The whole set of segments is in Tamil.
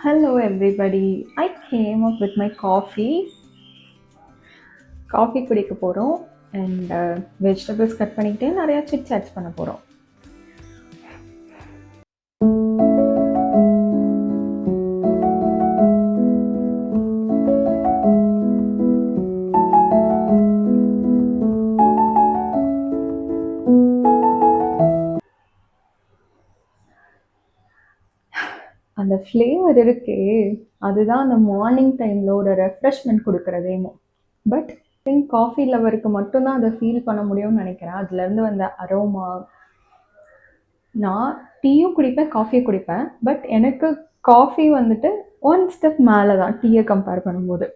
Hello everybody. I came up with my coffee. Coffee குடிக்க போகிறோம் அண்ட் வெஜிடபிள்ஸ் கட் பண்ணிக்கிட்டே நிறையா சிட் சாட்ஸ் பண்ண போகிறோம். அந்த ஃப்ளேவர் இருக்கே, அதுதான் அந்த மார்னிங் டைமில் ஒரு ரெஃப்ரெஷ்மெண்ட் கொடுக்குறதேமோ. பட் திங்க் காஃபி லவருக்கு மட்டும்தான் அதை ஃபீல் பண்ண முடியும்னு நினைக்கிறேன். அதுலேருந்து வந்த அரோமா. நான் டீயும் குடிப்பேன், காஃபியும் குடிப்பேன். பட் எனக்கு காஃபி வந்துட்டு ஒன் ஸ்டெப் மேலே தான் டீயை கம்பேர் பண்ணும்போது.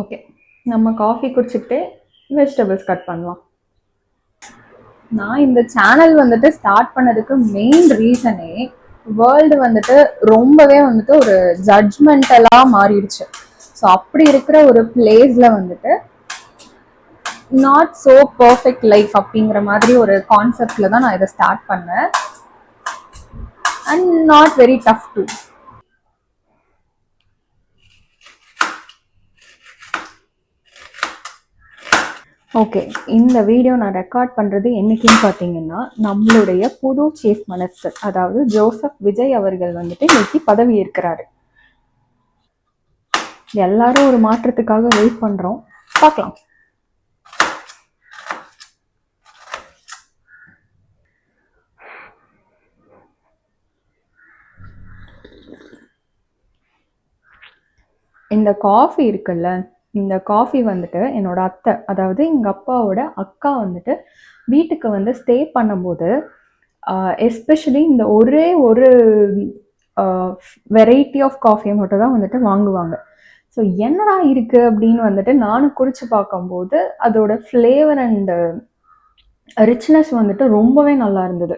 ஓகே, நம்ம காஃபி குடிச்சிக்கிட்டே வெஜிடபிள்ஸ் கட் பண்ணலாம். நான் இந்த சேனல் வந்துட்டு ஸ்டார்ட் பண்ணதுக்கு மெயின் ரீசனே வேர்ல்டு வந்துட்டு ரொம்பவே வந்துட்டு ஒரு ஜட்ஜ்மெண்டலாக மாறிடுச்சு. ஸோ அப்படி இருக்கிற ஒரு பிளேஸ்ல வந்துட்டு நாட் ஸோ பர்ஃபெக்ட் லைஃப் அப்படிங்கிற மாதிரி ஒரு கான்செப்ட்ல தான் நான் இதை ஸ்டார்ட் பண்ணேன். And not very tough to. Okay, இந்த வீடியோ நான் ரெக்கார்ட் பண்ணுறது என்னைக்குன்னு பார்த்தீங்கன்னா, நம்மளுடைய புது சீஃப் மினிஸ்டர் அதாவது ஜோசப் விஜய் அவர்கள் வந்துட்டு இன்னைக்கு பதவி ஏற்கிறாரு. எல்லாரும் ஒரு மாற்றத்துக்காக வெயிட் பண்ணுறோம், பார்க்கலாம். இந்த காஃபி இருக்குல்ல, இந்த காஃபி வந்துட்டு என்னோட அத்தை, அதாவது எங்கள் அப்பாவோட அக்கா வந்துட்டு வீட்டுக்கு வந்து ஸ்டே பண்ணும்போது எஸ்பெஷலி இந்த ஒரே ஒரு வெரைட்டி ஆஃப் காஃபியை மட்டும் தான் வந்துட்டு வாங்குவாங்க. ஸோ என்னடா இருக்குது அப்படின்னு வந்துட்டு நானும் குடிச்சு பார்க்கும்போது அதோட ஃப்ளேவர் அண்டு ரிச்னஸ் வந்துட்டு ரொம்பவே நல்லா இருந்தது.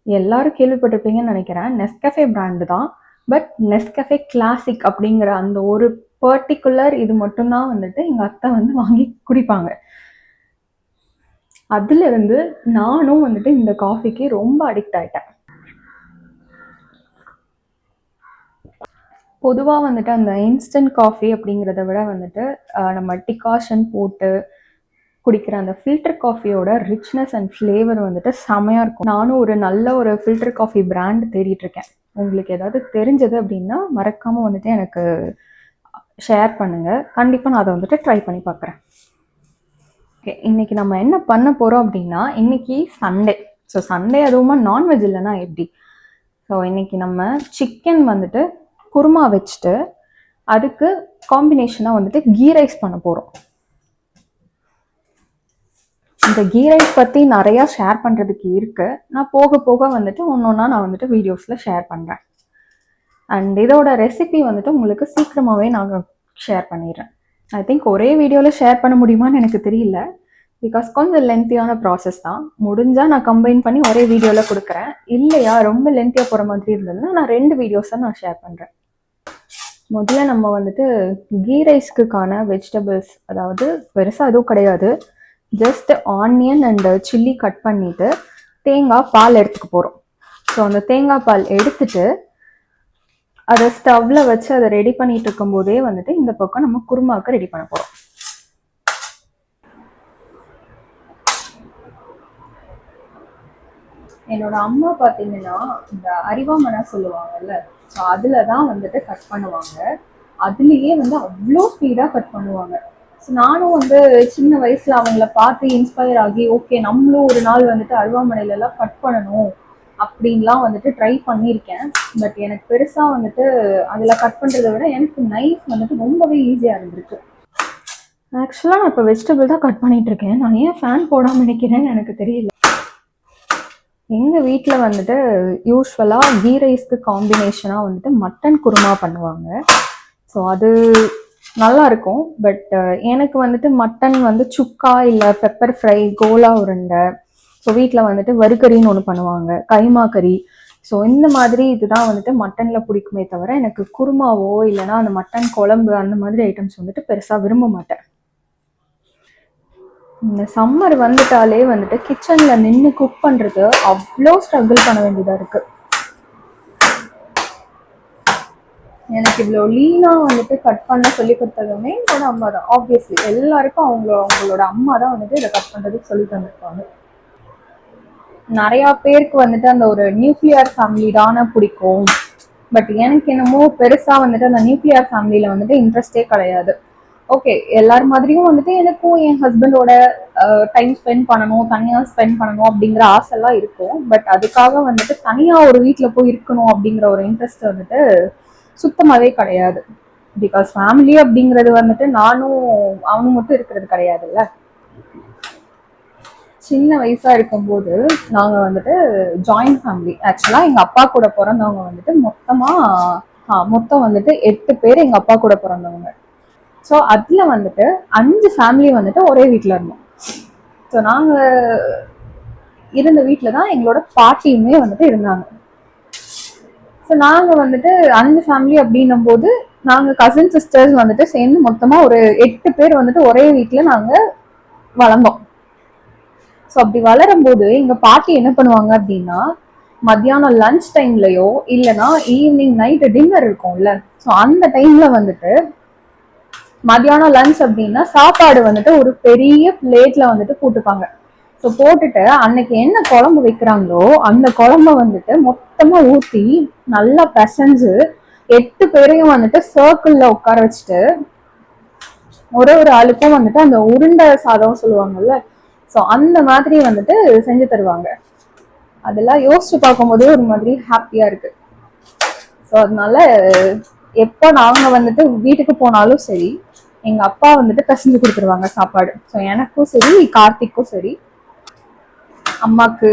எல்லாரும் கேள்விப்பட்டிருப்பீங்கன்னு நினைக்கிறேன். நெஸ்கஃபே பிராண்டு தான். பட் நெஸ்கஃபே கிளாசிக் அப்படிங்கிற அந்த ஒரு பர்டிகுலர் இது மட்டும்தான் வந்துட்டு எங்கள் அத்தை வந்து வாங்கி குடிப்பாங்க. அதுலேருந்து நானும் வந்துட்டு இந்த காஃபிக்கு ரொம்ப அடிக்ட் ஆகிட்டேன். பொதுவாக வந்துட்டு அந்த இன்ஸ்டன்ட் காஃபி அப்படிங்கிறத விட வந்துட்டு நம்ம டிகாஷன் போட்டு குடிக்கிற அந்த ஃபில்டர் காஃபியோட ரிச்னஸ் அண்ட் ஃப்ளேவர் வந்துட்டு செமையாக இருக்கும். நானும் ஒரு நல்ல ஒரு ஃபில்டர் காஃபி பிராண்ட் தேடிட்டு இருக்கேன். உங்களுக்கு ஏதாவது தெரிஞ்சது அப்படின்னா மறக்காமல் வந்துட்டு எனக்கு ஷேர் பண்ணுங்கள். கண்டிப்பாக நான் அதை வந்துட்டு ட்ரை பண்ணி பார்க்குறேன். ஓகே, இன்றைக்கி நம்ம என்ன பண்ண போகிறோம் அப்படின்னா, இன்றைக்கி சண்டே. ஸோ சண்டே அதுவுமா நான்வெஜ் இல்லைன்னா எப்படி? ஸோ இன்றைக்கி நம்ம சிக்கன் வந்துட்டு குருமா வச்சுட்டு அதுக்கு காம்பினேஷனாக வந்துட்டு கீ ரைஸ் பண்ண போகிறோம். இந்த கீ ரைஸ் பற்றி நிறையா ஷேர் பண்ணுறதுக்கு இருக்குது. நான் போக போக வந்துட்டு ஒன்றா நான் வந்துட்டு வீடியோஸில் ஷேர் பண்ணுறேன். அண்ட் இதோட ரெசிபி வந்துட்டு உங்களுக்கு சீக்கிரமாகவே நாங்கள் ஷேர் பண்ணிடுறேன். ஐ திங்க் ஒரே வீடியோவில் ஷேர் பண்ண முடியுமான்னு எனக்கு தெரியல. பிகாஸ் கொஞ்சம் லென்த்தியான ப்ராசஸ் தான். முடிஞ்சால் நான் கம்பைன் பண்ணி ஒரே வீடியோவில் கொடுக்குறேன். இல்லையா ரொம்ப லென்த்தியாக போகிற மாதிரி இருந்ததுன்னா நான் 2 வீடியோஸை நான் ஷேர் பண்ணுறேன். முதல்ல நம்ம வந்துட்டு கீ ரைஸ்க்குக்கான வெஜிடபிள்ஸ், அதாவது பெருசாக எதுவும் கிடையாது, just onion and chilli cut பண்ணிவிட்டு தேங்காய் பால் எடுத்துக்க போகிறோம். ஸோ அந்த தேங்காய் பால் எடுத்துட்டு அதை ஸ்டவ்வில் வச்சு அதை ரெடி பண்ணிட்டு இருக்கும் போதே வந்துட்டு இந்த பக்கம் நம்ம குருமாவுக்கு ரெடி பண்ண போகிறோம். என்னோட அம்மா பார்த்தீங்கன்னா இந்த அரிவாமனை சொல்லுவாங்கல்ல, ஸோ அதில் தான் வந்துட்டு கட் பண்ணுவாங்க. அதுலேயே வந்து அவ்வளோ ஸ்பீடாக கட் பண்ணுவாங்க. ஸோ நானும் வந்து சின்ன வயசில் அவங்கள பார்த்து இன்ஸ்பயர் ஆகி ஓகே நம்மளும் ஒரு நாள் வந்துட்டு அருவாமனையிலலாம் கட் பண்ணணும் அப்படின்லாம் வந்துட்டு ட்ரை பண்ணியிருக்கேன். பட் எனக்கு பெருசாக வந்துட்டு அதில் கட் பண்ணுறதை விட எனக்கு நைஃப் வந்துட்டு ரொம்பவே ஈஸியாக இருந்திருக்கு. ஆக்சுவலாக நான் இப்போ வெஜிடபிள் தான் கட் பண்ணிட்டு இருக்கேன். நான் ஏன் ஃபேன் போடாமல் நினைக்கிறேன்னு எனக்கு தெரியல. எங்கள் வீட்டில் வந்துட்டு யூஸ்வலாக கீ ரைஸ்க்கு காம்பினேஷனாக வந்துட்டு மட்டன் குருமா பண்ணுவாங்க. ஸோ அது நல்லா இருக்கும். பட் எனக்கு வந்துட்டு மட்டன் வந்து சுக்கா இல்லை பெப்பர் ஃப்ரை, கோலா உருண்டை, ஸோ வீட்டில் வந்துட்டு வறுக்கறின்னு ஒன்று பண்ணுவாங்க, கைமா கறி. ஸோ இந்த மாதிரி இதுதான் வந்துட்டு மட்டனில் பிடிக்குமே தவிர எனக்கு குருமாவோ இல்லைனா அந்த மட்டன் குழம்பு அந்த மாதிரி ஐட்டம்ஸ் வந்துட்டு பெருசாக விரும்ப மாட்டேன். இந்த சம்மர் வந்துட்டாலே வந்துட்டு கிச்சன்ல நின்று குக் பண்றது அவ்வளோ ஸ்ட்ரகிள் பண்ண வேண்டியதா இருக்கு. எனக்கு இவ்வளோ லீனா வந்துட்டு கட் பண்ண சொல்லி கொடுத்ததுமே என்னோட அம்மா தான். ஆப்வியஸ்லி எல்லாருக்கும் அவங்களோட அம்மா தான் வந்துட்டு இதை கட் பண்றதுக்கு சொல்லி தந்திருப்பாங்க. நிறைய பேருக்கு வந்துட்டு அந்த ஒரு நியூக்ளியர் ஃபேமிலி தானே பிடிக்கும். பட் எனக்கு என்னமோ பெருசா வந்துட்டு அந்த நியூக்ளியர் ஃபேமிலியில வந்துட்டு இன்ட்ரெஸ்டே கிடையாது. ஓகே, எல்லார் மாதிரியும் வந்துட்டு எனக்கும் என் ஹஸ்பண்டோட டைம் ஸ்பெண்ட் பண்ணணும், தனியா ஸ்பெண்ட் பண்ணணும் அப்படிங்கிற ஆசைலாம் இருக்கும். பட் அதுக்காக வந்துட்டு தனியா ஒரு வீட்டுல போய் இருக்கணும் அப்படிங்கிற ஒரு இன்ட்ரெஸ்ட் வந்துட்டு சுத்தமாவே கிடையாது. பிகாஸ் ஃபேமிலி அப்படிங்கிறது வந்துட்டு நானும் அவனும் மட்டும் இருக்கிறது கிடையாதுல்ல. சின்ன வயசா இருக்கும்போது நாங்க வந்துட்டு ஜாயிண்ட் ஃபேமிலி. ஆக்சுவலா எங்க அப்பா கூட பிறந்தவங்க வந்துட்டு மொத்தம் வந்துட்டு 8 பேர் எங்க அப்பா கூட பிறந்தவங்க. ஸோ அதுல வந்துட்டு 5 ஃபேமிலி வந்துட்டு ஒரே வீட்டில் இருந்தோம். ஸோ நாங்க இருந்த வீட்டில் தான் எங்களோட பாட்டியுமே வந்துட்டு இருந்தாங்க. ஸோ நாங்க வந்துட்டு 5 ஃபேமிலி அப்படின்னும் போது நாங்க கசின் சிஸ்டர்ஸ் வந்துட்டு சேர்ந்து மொத்தமா ஒரு 8 பேர் வந்துட்டு ஒரே வீட்டில் நாங்க வளர்ந்தோம். ஸோ அப்படி வளரும் போது எங்க பாட்டி என்ன பண்ணுவாங்க அப்படின்னா, மத்தியானம் லஞ்ச் டைம்லயோ இல்லைன்னா ஈவினிங் நைட்டு டின்னர் இருக்கும்ல, ஸோ அந்த டைம்ல வந்துட்டு மத்தியானம் லஞ்ச் அப்படின்னா சாப்பாடு வந்துட்டு ஒரு பெரிய பிளேட்ல வந்துட்டு போட்டுப்பாங்க. ஸோ போட்டுட்டு அன்னைக்கு என்ன குழம்பு வைக்கிறாங்களோ அந்த குழம்ப வந்துட்டு மொத்தமா ஊற்றி நல்லா பிசைஞ்சு 8 பேரையும் வந்துட்டு சர்க்கிள்ல உட்கார வச்சுட்டு ஒரு ஆளுக்கும் வந்துட்டு அந்த உருண்டை சாதம் சொல்லுவாங்கல்ல, ஸோ அந்த மாதிரி வந்துட்டு செஞ்சு தருவாங்க. அதெல்லாம் யோசிச்சு பார்க்கும்போதே ஒரு மாதிரி ஹாப்பியா இருக்கு. ஸோ அதனால எப்போ நாங்க வந்துட்டு வீட்டுக்கு போனாலும் சரி எங்க அப்பா வந்துட்டு பிசைஞ்சு கொடுத்துருவாங்க சாப்பாடு. ஸோ எனக்கும் சரி கார்த்திக்கும் சரி அம்மாக்கு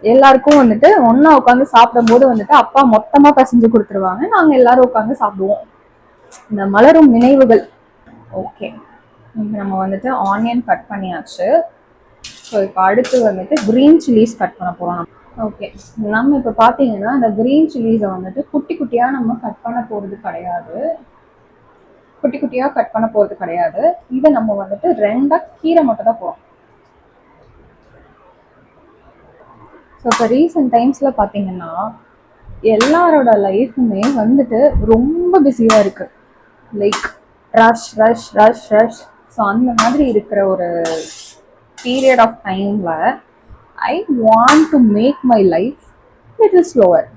எல்லாருக்கும் வந்துட்டு ஒன்னா உட்காந்து சாப்பிடும் போது வந்துட்டு அப்பா மொத்தமா பிசைஞ்சு கொடுத்துருவாங்க. நாங்க எல்லாரும் உட்காந்து சாப்பிடுவோம். இந்த மலரும் நினைவுகள். ஓகே, நம்ம வந்துட்டு ஆனியன் கட் பண்ணியாச்சு. ஸோ இப்போ அடுத்து வந்துட்டு கிரீன் சில்லிஸ் கட் பண்ண போறோம். ஓகே, நம்ம இப்போ பார்த்தீங்கன்னா இந்த கிரீன் சில்லிஸை வந்துட்டு குட்டி குட்டியாக நம்ம கட் பண்ண போகிறது கிடையாது. குட்டி குட்டியாக கட் பண்ண போகிறது கிடையாது. இதை நம்ம வந்துட்டு 2 கீரை மட்டும் தான் போகிறோம். ஸோ இப்போ ரீசெண்ட் டைம்ஸில் பார்த்தீங்கன்னா எல்லாரோட லைஃப்புமே வந்துட்டு ரொம்ப பிஸியாக இருக்குது. Like rush rush rush rush. So அந்த மாதிரி இருக்கிற ஒரு பீரியட் ஆஃப் டைமில் I want to make my life little slower.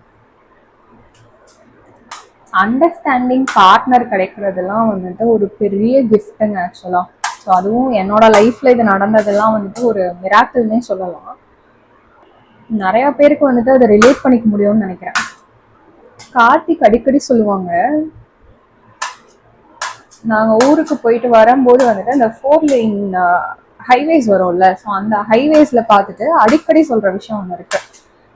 Understanding partner கிடைக்கிறதுலாம் வந்துட்டு ஒரு பெரிய கிஃப்ட்டுங்க ஆக்சுவலாக. ஸோ அதுவும் என்னோட லைஃப்பில் இது நடந்ததெல்லாம் வந்துட்டு ஒரு மிராக்கிள்னே சொல்லலாம். நிறைய பேருக்கு வந்துட்டு அதை ரிலேட் பண்ணிக்க முடியும்னு நினைக்கிறேன். கார்த்திக் அடிக்கடி சொல்லுவாங்க, நாங்க ஊருக்கு போயிட்டு வரும்போது வந்துட்டு அந்த 4 லைன் ஹைவேஸ் வரும்ல, ஸோ அந்த ஹைவேஸ்ல பார்த்துட்டு அடிக்கடி சொல்ற விஷயம் ஒன்று இருக்கு.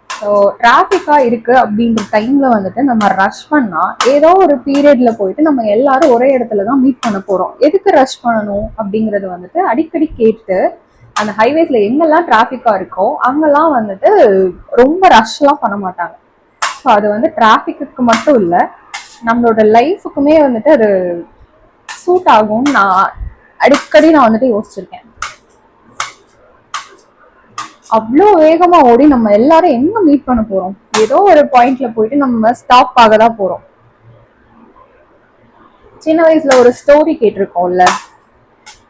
ஸோ டிராஃபிக்கா இருக்கு அப்படின்ற டைம்ல வந்துட்டு நம்ம ரஷ் பண்ணா ஏதோ ஒரு பீரியட்ல போயிட்டு நம்ம எல்லாரும் ஒரே இடத்துல தான் மீட் பண்ண போறோம். எதுக்கு ரஷ் பண்ணணும் அப்படிங்கறது வந்துட்டு அடிக்கடி கேட்டு அந்த ஹைவேஸ்ல எங்கெல்லாம் டிராஃபிக்கா இருக்கோ அங்கெல்லாம் வந்துட்டு ரொம்ப ரஷ்லாம் பண்ண மாட்டாங்க. ஸோ அது வந்து டிராஃபிக்கு மட்டும் இல்லை, நம்மளோட லைஃபுக்குமே வந்துட்டு அது சூட் ஆகும். அடிக்கடி நான் வந்துட்டு யோசிச்சிருக்கேன். அவ்வளோ வேகமா ஓடி நம்ம எல்லாரும் எங்க மீட் பண்ண போறோம்? ஏதோ ஒரு பாயிண்ட்ல போயிட்டு நம்ம ஸ்டாப் ஆக தான் போறோம். சின்ன வயசுல ஒரு ஸ்டோரி கேட்டிருக்கோம்ல,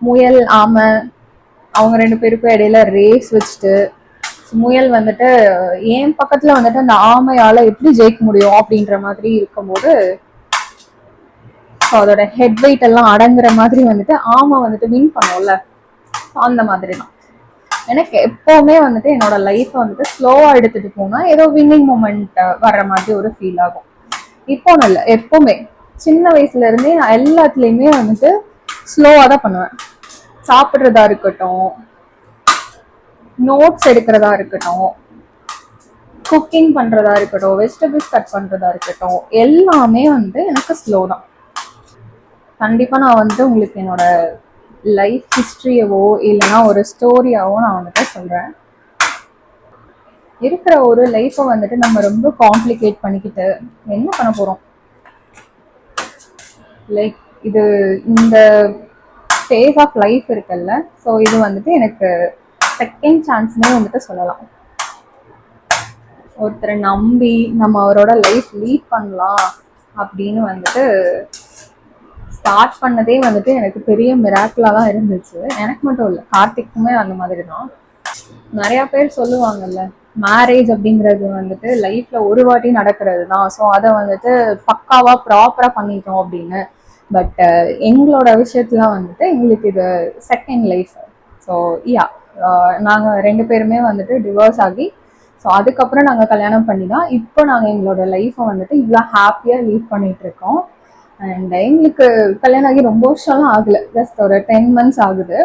முயல் ஆமை, அவங்க 2 பேருக்கும் இடையில ரேஸ் வச்சுட்டு முயல் வந்துட்டு என் பக்கத்துல வந்துட்டு அந்த ஆமையால எப்படி ஜெயிக்க முடியும் அப்படின்ற மாதிரி இருக்கும்போது அதோட ஹெட் வெயிட் எல்லாம் அடங்குற மாதிரி வந்துட்டு ஆமை வந்துட்டு வின் பண்ணும்ல, அந்த மாதிரி தான் எனக்கு எப்பவுமே வந்துட்டு என்னோட லைஃப் வந்துட்டு ஸ்லோவா எடுத்துட்டு போனா ஏதோ வின்னிங் மூமெண்ட் வர்ற மாதிரி ஒரு ஃபீல் ஆகும். இப்போ இல்லை, எப்பவுமே சின்ன வயசுல இருந்தே நான் எல்லாத்துலயுமே வந்துட்டு ஸ்லோவா தான் பண்ணுவேன். சாப்பிட்றதா இருக்கட்டும், நோட்ஸ் எடுக்கிறதா இருக்கட்டும், குக்கிங் பண்றதா இருக்கட்டும், வெஜிடபிள்ஸ் கட் பண்றதா இருக்கட்டும், எல்லாமே வந்து எனக்கு ஸ்லோ தான். கண்டிப்பா நான் வந்துட்டு உங்களுக்கு என்னோட லைஃப் ஹிஸ்டரியவோ இல்லைன்னா ஒரு ஸ்டோரியாவோ நான் வந்துட்டு சொல்றேன். இருக்கிற ஒரு லைஃப்பை வந்துட்டு நம்ம ரொம்ப காம்ப்ளிகேட் பண்ணிக்கிட்டு என்ன பண்ண போறோம்? லைக் இது இந்த ஃபேஸ் ஆஃப் லைஃப் இருக்குல்ல, ஸோ இது வந்துட்டு எனக்கு செகண்ட் சான்ஸ்னே வந்துட்டு சொல்லலாம். ஒருத்தரை நம்பி நம்ம அவரோட லைஃப் லீட் பண்ணலாம் அப்படின்னு வந்துட்டு ஸ்டார்ட் பண்ணதே வந்துட்டு எனக்கு பெரிய மிராக்கிளாக தான் இருந்துச்சு. எனக்கு மட்டும் இல்லை, கார்த்திக்குமே அந்த மாதிரி தான். நிறையா பேர் சொல்லுவாங்கல்ல, மேரேஜ் அப்படிங்கிறது வந்துட்டு லைஃப்ல ஒரு வாட்டி நடக்கிறது தான், ஸோ அதை வந்துட்டு பக்காவா ப்ராப்பரா பண்ணிட்டோம் அப்படின்னு. பட் எங்களோட விஷயத்துல வந்துட்டு எங்களுக்கு இது செகண்ட் லைஃப். ஸோ யா, நாங்கள் 2 பேருமே வந்துட்டு டிவோர்ஸ் ஆகி, ஸோ அதுக்கப்புறம் நாங்கள் கல்யாணம் பண்ணி தான் இப்போ நாங்கள் எங்களோட லைஃப்பை வந்துட்டு இவ்வளோ ஹாப்பியாக லீட் பண்ணிட்டு இருக்கோம். அண்ட் எங்களுக்கு கல்யாணம் ஆகி ரொம்ப வருஷம்லாம் ஆகலை, ஜஸ்ட் ஒரு 10 months ஆகுது.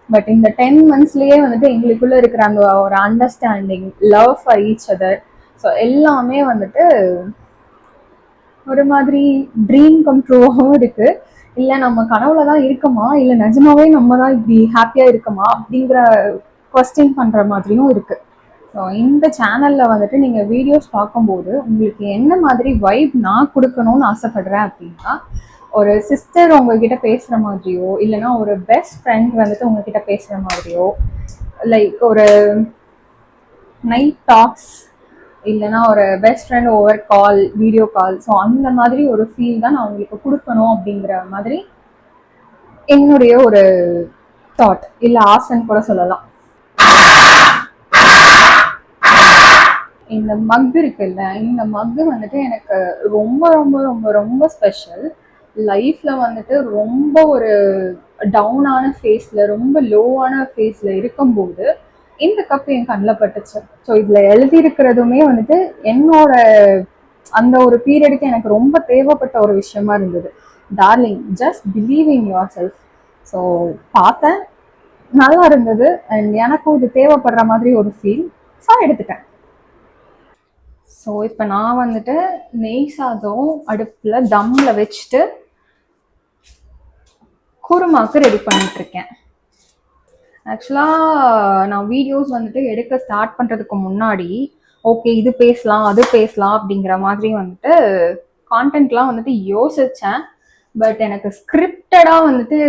பட் இந்த 10 monthsலயே வந்துட்டு எங்களுக்குள்ள இருக்கிற அந்த ஒரு understanding, love for each other, so எல்லாமே வந்துட்டு ஒரு மாதிரி ட்ரீம் கம் ட்ரூவாகவும் இருக்கு. இல்லை நம்ம கனவுல தான் இருக்கமா, இல்லை நிஜமாவே நம்ம தான் இப்படி ஹாப்பியாக இருக்கமா அப்படிங்கிற கொஸ்டின் பண்ணுற மாதிரியும் இருக்கு. ஸோ இந்த சேனலில் வந்துட்டு நீங்கள் வீடியோஸ் பார்க்கும்போது உங்களுக்கு என்ன மாதிரி வைப் நான் கொடுக்கணும்னு ஆசைப்படுறேன் அப்படின்னா, ஒரு சிஸ்டர் உங்ககிட்ட பேசுகிற மாதிரியோ, இல்லைனா ஒரு பெஸ்ட் ஃப்ரெண்ட் வந்துட்டு உங்ககிட்ட பேசுகிற மாதிரியோ, லைக் ஒரு நைட் டாக்ஸ், இல்லைனா ஒரு பெஸ்ட் ஃப்ரெண்ட் ஓவர் கால், வீடியோ கால், ஸோ அந்த மாதிரி ஒரு ஃபீல் தான் நான் உங்களுக்கு கொடுக்கணும் அப்படிங்கிற மாதிரி என்னுடைய ஒரு தாட், இல்லை ஆசைன்னு கூட சொல்லலாம். இந்த மக் இருக்குல்ல, இந்த மக்கு வந்துட்டு எனக்கு ரொம்ப ரொம்ப ரொம்ப ரொம்ப ஸ்பெஷல். லைஃப்ல வந்துட்டு ரொம்ப ஒரு டவுனான ஃபேஸ்ல, ரொம்ப லோவான ஃபேஸ்ல இருக்கும்போது இந்த கப் என் கண்ணில் பட்டுச்சு. ஸோ இதுல எழுதியிருக்கிறதுமே வந்துட்டு என்னோட அந்த ஒரு பீரியடுக்கு எனக்கு ரொம்ப தேவைப்பட்ட ஒரு விஷயமா இருந்தது. Darling, just believe in your self. So பார்த்தேன், நல்லா இருந்தது, அண்ட் எனக்கும் இது தேவைப்படுற மாதிரி ஒரு ஃபீல், ஸோ எடுத்துட்டேன். ஸோ இப்போ நான் வந்துட்டு நெய் சாதம் அடுப்பில் தம்மில் வச்சுட்டு குருமாக்கு ரெடி பண்ணிட்டுருக்கேன். ஆக்சுவலாக நான் வீடியோஸ் வந்துட்டு எடுக்க ஸ்டார்ட் பண்ணுறதுக்கு முன்னாடி ஓகே இது பேசலாம் அது பேசலாம் அப்படிங்கிற மாதிரி வந்துட்டு கான்டென்ட்லாம் வந்துட்டு யோசித்தேன். பட் எனக்கு ஸ்கிரிப்டடாக வந்துட்டு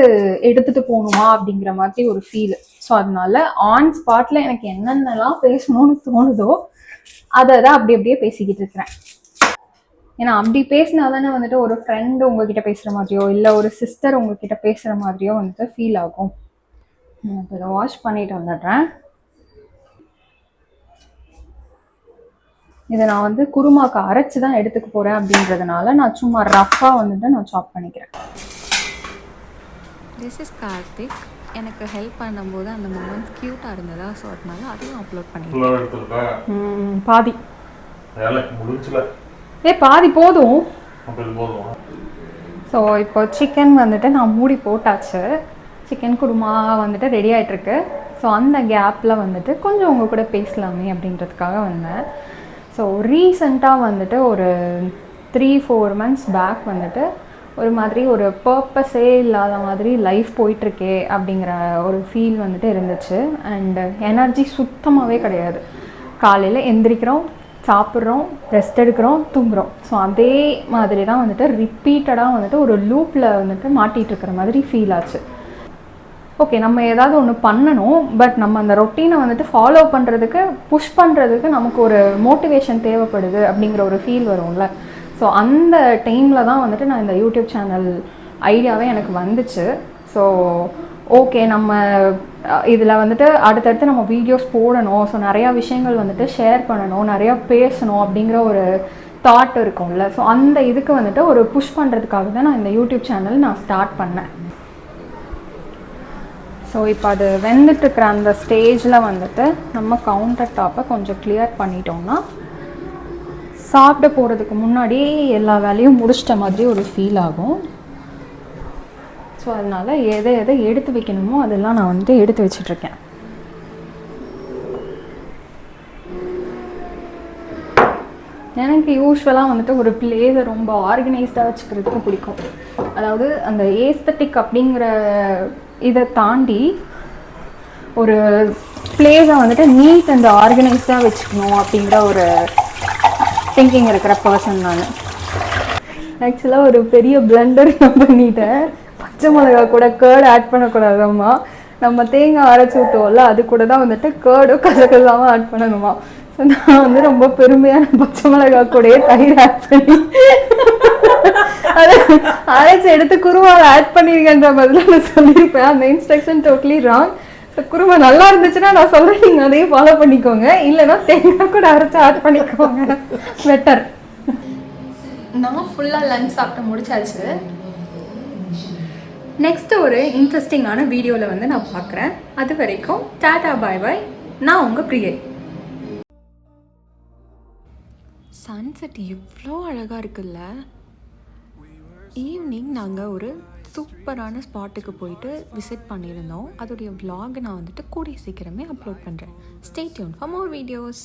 எடுத்துகிட்டு போகணுமா அப்படிங்கிற மாதிரி ஒரு ஃபீல். ஸோ அதனால ஆன் ஸ்பாட்டில் எனக்கு என்னென்னலாம் பேசணும்னு தோணுதோ அதை தான் அப்படி அப்படியே பேசிக்கிட்டு இருக்கிறேன். ஏன்னா அப்படி பேசினா தானே வந்துட்டு ஒரு ஃப்ரெண்டு உங்ககிட்ட பேசுகிற மாதிரியோ, இல்லை ஒரு சிஸ்டர் உங்ககிட்ட பேசுகிற மாதிரியோ வந்துட்டு ஃபீல் ஆகும். இப்போ இதை வாஷ் பண்ணிட்டு வந்துடுறேன். இதை நான் வந்து குருமாக்கு அரைச்சி தான் எடுத்துக்க போகிறேன் அப்படின்றதுனால நான் சும்மா ரஃப்பாக வந்துட்டு நான் சாப் பண்ணிக்கிறேன். This is Karthik. எனக்கு ஹெல்ப் பண்ணும்போது அந்த மூமெண்ட் க்யூட்டாக இருந்ததா, ஸோ அதனால அதையும் அப்லோட் பண்ணிட்டேன். பாதி பாதி போதும். ஸோ இப்போ சிக்கன் வந்துட்டு நான் மூடி போட்டாச்சு. சிக்கன் குருமா வந்துட்டு ரெடி ஆகிட்டுருக்கு. ஸோ அந்த கேப்பில் வந்துட்டு கொஞ்சம் உங்கள் கூட பேசலாமே அப்படின்றதுக்காக வந்தேன். ஸோ ரீசெண்டாக வந்துட்டு ஒரு 3-4 months பேக் வந்துட்டு ஒரு மாதிரி ஒரு பர்பஸே இல்லாத மாதிரி லைஃப் போயிட்டுருக்கே அப்படிங்கிற ஒரு ஃபீல் வந்துட்டு இருந்துச்சு. அண்டு எனர்ஜி சுத்தமாகவே கிடையாது. காலையில் எந்திரிக்கிறோம், சாப்பிட்றோம், ரெஸ்ட் எடுக்கிறோம், தூங்குறோம். ஸோ அதே மாதிரி தான் வந்துட்டு ரிப்பீட்டடாக வந்துட்டு ஒரு லூப்பில் வந்துட்டு மாட்டிகிட்டு இருக்கிற மாதிரி ஃபீல் ஆச்சு. ஓகே, நம்ம ஏதாவது ஒன்று பண்ணணும், பட் நம்ம அந்த ரொட்டீனை வந்துட்டு ஃபாலோ பண்ணுறதுக்கு, புஷ் பண்ணுறதுக்கு நமக்கு ஒரு மோட்டிவேஷன் தேவைப்படுது அப்படிங்கிற ஒரு ஃபீல் வரும்ல. ஸோ அந்த டைமில் தான் வந்துட்டு நான் இந்த யூடியூப் சேனல் ஐடியாவே எனக்கு வந்துச்சு. ஸோ ஓகே, நம்ம இதில் வந்துட்டு அடுத்தடுத்து நம்ம வீடியோஸ் போடணும், ஸோ நிறையா விஷயங்கள் வந்துட்டு ஷேர் பண்ணணும், நிறையா பேசணும் அப்படிங்கிற ஒரு தாட் இருக்கும்ல. ஸோ அந்த இதுக்கு வந்துட்டு ஒரு புஷ் பண்ணுறதுக்காக தான் நான் இந்த யூடியூப் சேனல் நான் ஸ்டார்ட் பண்ணேன். ஸோ இப்போ அது வெந்துட்டுருக்கிற அந்த ஸ்டேஜில் வந்துட்டு நம்ம கவுண்டர் டாப்பை கொஞ்சம் கிளியர் பண்ணிட்டோம்னா சாப்பிட போகிறதுக்கு முன்னாடி எல்லா வேலையும் முடிச்சிட்ட மாதிரி ஒரு ஃபீல் ஆகும். ஸோ அதனால் எதை எதை எடுத்து வைக்கணுமோ அதெல்லாம் நான் வந்துட்டு எடுத்து வச்சிட்ருக்கேன். எனக்கு யூஸ்வலாக வந்துட்டு ஒரு பிளேஸை ரொம்ப ஆர்கனைஸ்டாக வச்சுக்கிறதுக்கு பிடிக்கும். அதாவது அந்த ஏஸ்தட்டிக் அப்படிங்கிற இதை தாண்டி ஒரு பிளேஸை வந்துட்டு நீட் அண்ட் ஆர்கனைஸ்டாக வச்சுக்கணும் அப்படிங்கிற ஒரு திங்கிங் இருக்கிற பர்சன் நான். ஆக்சுவலாக ஒரு பெரிய பிளண்டர் பண்ணிட்டேன். பச்சை மிளகா கூட கேர்டு ஆட் பண்ணக்கூடாதாம்மா. நம்ம தேங்காய் அரைச்சி ஊற்றுவோம்ல அது கூட தான் வந்துட்டு கேர்டும் கசகசாவும் ஆட் பண்ணணுமா. ஸோ நான் வந்து ரொம்ப பெருமையான பச்சை மிளகா கூடயே தயிர் ஆட் பண்ணி அதை அரைச்சி எடுத்து குருமாவை ஆட் பண்ணிருக்கேன்ற மாதிரி நான் சொல்லியிருப்பேன். அந்த instruction totally wrong. So kurma நல்லா இருந்துச்சுன்னா நான் சொல்கிறேன், நீங்கள் அதையே ஃபாலோ பண்ணிக்கோங்க. இல்லைன்னா தேங்காய் கூட அரைச்சி ஆட் பண்ணிக்கோங்க, பெட்டர். நான் ஃபுல்லாக லஞ்ச் சாப்பிட்டு முடிச்சாச்சு. நெக்ஸ்ட்டு ஒரு இன்ட்ரெஸ்டிங்கான வீடியோவில் வந்து நான் பார்க்குறேன். அது வரைக்கும் டாடா பாய் பாய். நான் உங்கள் பிரியை. சன்செட் இவ்வளோ அழகாக இருக்குல்ல. ஈவினிங் நாங்கள் ஒரு சூப்பரான ஸ்பாட்டுக்கு போயிட்டு விசிட் பண்ணியிருந்தோம். அதோடைய vlog நான் வந்துட்டு கூடிய சீக்கிரமே அப்லோட் பண்ணுறேன். Stay tune for more videos.